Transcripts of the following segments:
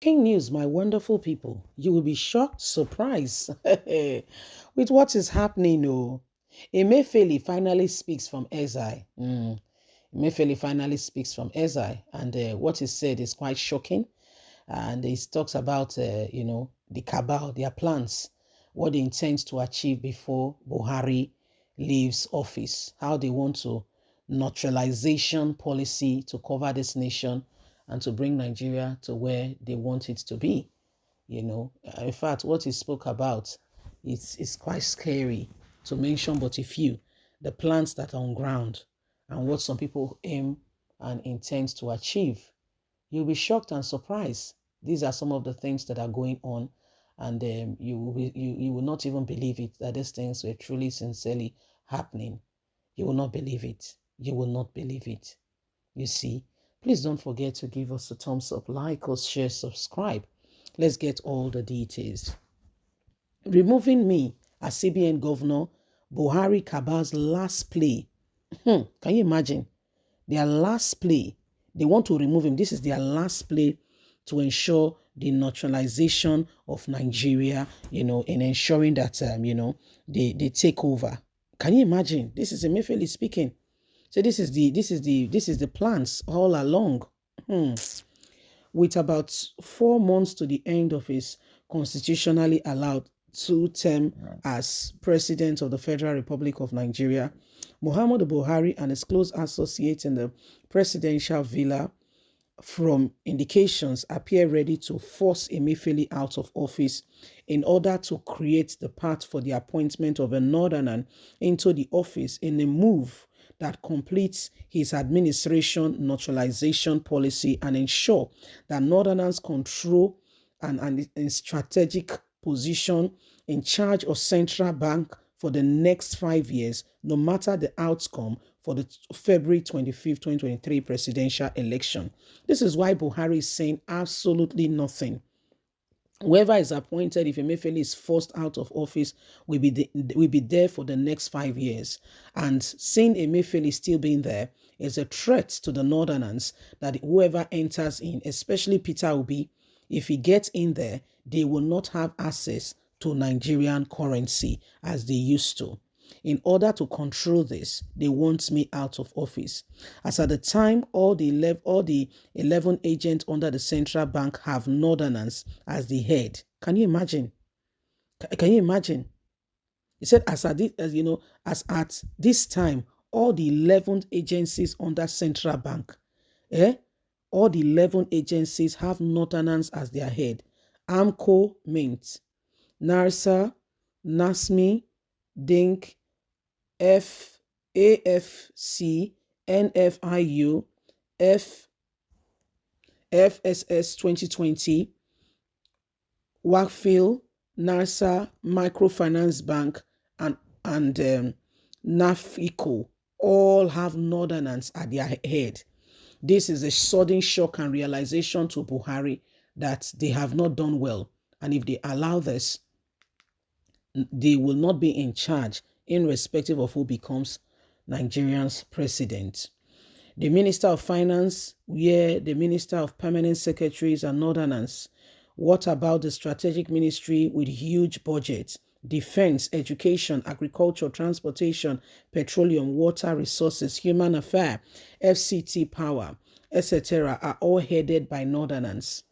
King news, my wonderful people. You will be shocked, surprised with what is happening. Oh, Emefiele finally speaks from exile. Emefiele finally speaks from exile, and what is said is quite shocking. And he talks about, the cabal, their plans, what they intend to achieve before Buhari leaves office, how they want to neutralization policy to cover this nation and to bring Nigeria to where they want it to be. In fact, what he spoke about is quite scary to mention, but a few, the plans that are on ground and what some people aim and intend to achieve. You'll be shocked and surprised. These are some of the things that are going on, and you will not even believe it that these things were truly, sincerely happening. You will not believe it. You will not believe it. You see, please don't forget to give us a thumbs up, like us, share, subscribe. Let's get all the details. Removing me as CBN governor, Buhari Cabal's last play. Can you imagine? Their last play. They want to remove him. This is their last play to ensure the neutralization of Nigeria, in ensuring that, they take over. Can you imagine? This is Emefiele speaking. So this is the plans all along. With about 4 months to the end of his constitutionally allowed two-term as President of the Federal Republic of Nigeria, Muhammadu Buhari and his close associates in the presidential villa, from indications, appear ready to force Emefiele out of office in order to create the path for the appointment of a northerner into the office in a move that completes his administration neutralization policy and ensure that northerners control and in strategic position in charge of central bank for the next 5 years, no matter the outcome for the February 25th, 2023 presidential election. This is why Buhari is saying absolutely nothing. Whoever is appointed, if Emefiele is forced out of office, will be there for the next 5 years. And seeing Emefiele still being there is a threat to the northerners that whoever enters in, especially Peter Obi, if he gets in there, they will not have access to Nigerian currency as they used to. In order to control this, they want me out of office. As at the time, all the 11 agents under the central bank have northerners as the head. Can you imagine? Can you imagine? He said, as at this time, all the 11 agencies under central bank, all the 11 agencies have northerners as their head. AMCO, Mint, NARSA, NASMI, DINK, AFC, NFIU, FSS 2020, WACFIL, NARSA, Microfinance Bank, and NAFICO all have northerners at their head. This is a sudden shock and realization to Buhari that they have not done well. And if they allow this, they will not be in charge, irrespective of who becomes Nigeria's president. The Minister of Finance, where the Minister of Permanent Secretaries are northerners. What about the strategic ministry with huge budgets? Defense, education, agriculture, transportation, petroleum, water resources, human affairs, FCT power, etc. are all headed by northerners.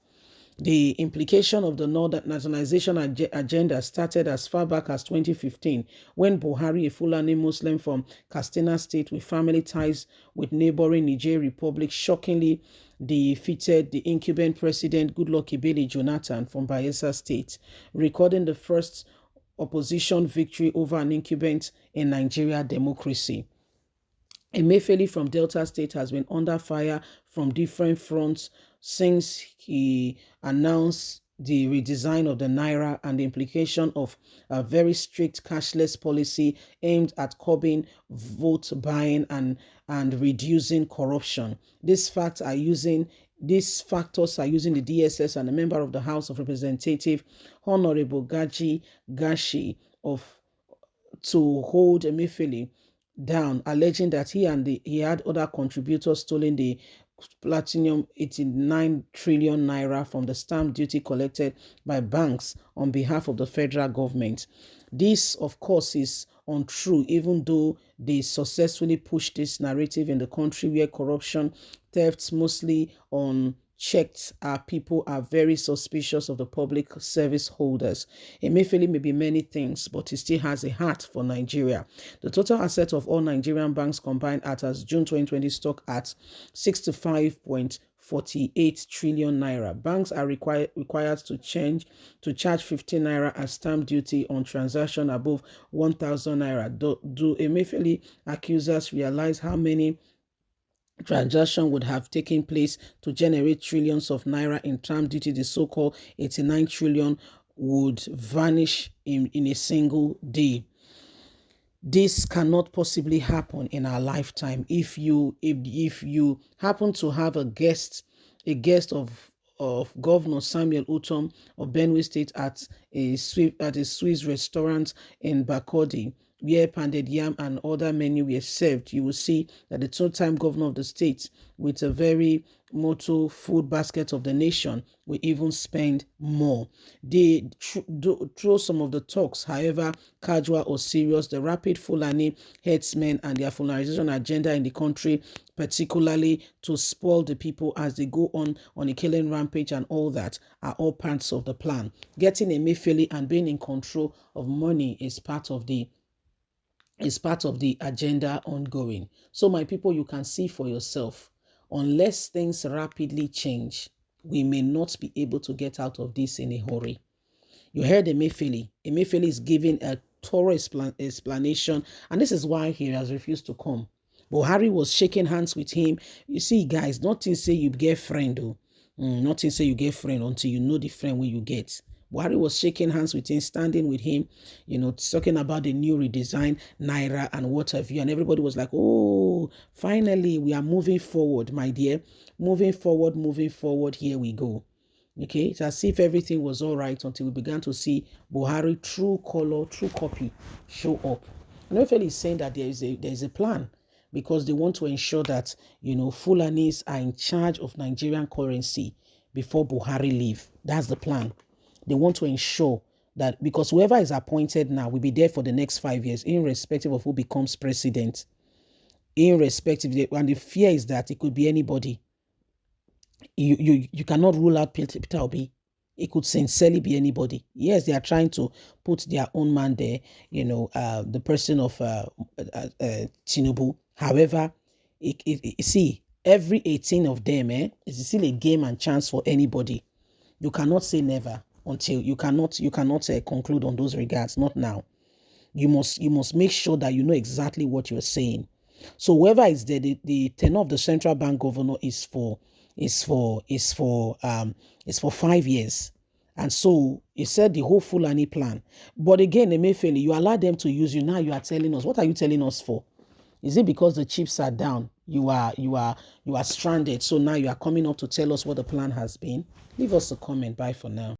The implication of the Northern nationalization agenda started as far back as 2015, when Buhari, a Fulani Muslim from Katsina State with family ties with neighboring Niger Republic, shockingly defeated the incumbent president Goodluck Ebele Jonathan from Bayelsa State, recording the first opposition victory over an incumbent in Nigeria democracy. Emefiele from Delta State has been under fire from different fronts since he announced the redesign of the Naira and the implication of a very strict cashless policy aimed at curbing vote buying and reducing corruption. These factors are using the DSS and a member of the House of Representatives, Honorable Gashi, to hold Emefiele down, alleging that he had other contributors stealing the platinum 89 trillion naira from the stamp duty collected by banks on behalf of the federal government. This, of course, is untrue, even though they successfully pushed this narrative in the country where corruption, thefts mostly unchecked, people are very suspicious of the public service holders. Emefiele may be many things, but he still has a heart for Nigeria. The total assets of all Nigerian banks combined at as June 2020 stock at 65.48 trillion naira. Banks are required to charge 15 naira as stamp duty on transaction above 1,000 naira. Do Emefiele accusers realize how many transaction would have taken place to generate trillions of naira in stamp duty? The so-called 89 trillion would vanish in a single day. This cannot possibly happen in our lifetime. If you happen to have a guest of Governor Samuel Utom of Benue State at a Swiss restaurant in Bakodi, where pounded yam and other menu were served, you will see that the two-time governor of the state, with a very motto food basket of the nation, will even spend more. They through some of the talks, however casual or serious, the rapid Fulani headsmen and their Fulanization agenda in the country, particularly to spoil the people as they go on a killing rampage and all that, are all parts of the plan. Getting Emefiele and being in control of money is part of the agenda ongoing. So my people, you can see for yourself, unless things rapidly change, we may not be able to get out of this in a hurry. You heard Emefiele. Emefiele is giving a thorough explanation, and this is why he has refused to come. Buhari was shaking hands with him. You see, guys, nothing say you get friend, though. Nothing say you get friend until you know the friend where you get. Buhari was shaking hands with him, standing with him, talking about the new redesign, Naira and what have you. And everybody was like, oh, finally, we are moving forward, my dear. Moving forward, here we go. Okay, it's as if everything was all right until we began to see Buhari true color, true copy show up. And Emefiele is saying that there is a plan, because they want to ensure that, Fulanis are in charge of Nigerian currency before Buhari leave. That's the plan. They want to ensure that, because whoever is appointed now will be there for the next 5 years, irrespective of who becomes president. And the fear is that it could be anybody. You cannot rule out Peter Obi. It could sincerely be anybody. Yes, they are trying to put their own man there, the person of Tinubu. However, see, every 18 of them, is still a game and chance for anybody. You cannot say never until you cannot conclude on those regards. Not now. You must make sure that you know exactly what you're saying. So whoever is there, the tenure of the central bank governor is for 5 years. And so he said the whole Fulani plan. But again, Emefiele, you allow them to use you. Now you are telling us. What are you telling us for? Is it because the chips are down? You are stranded. So now you are coming up to tell us what the plan has been? Leave us a comment. Bye for now.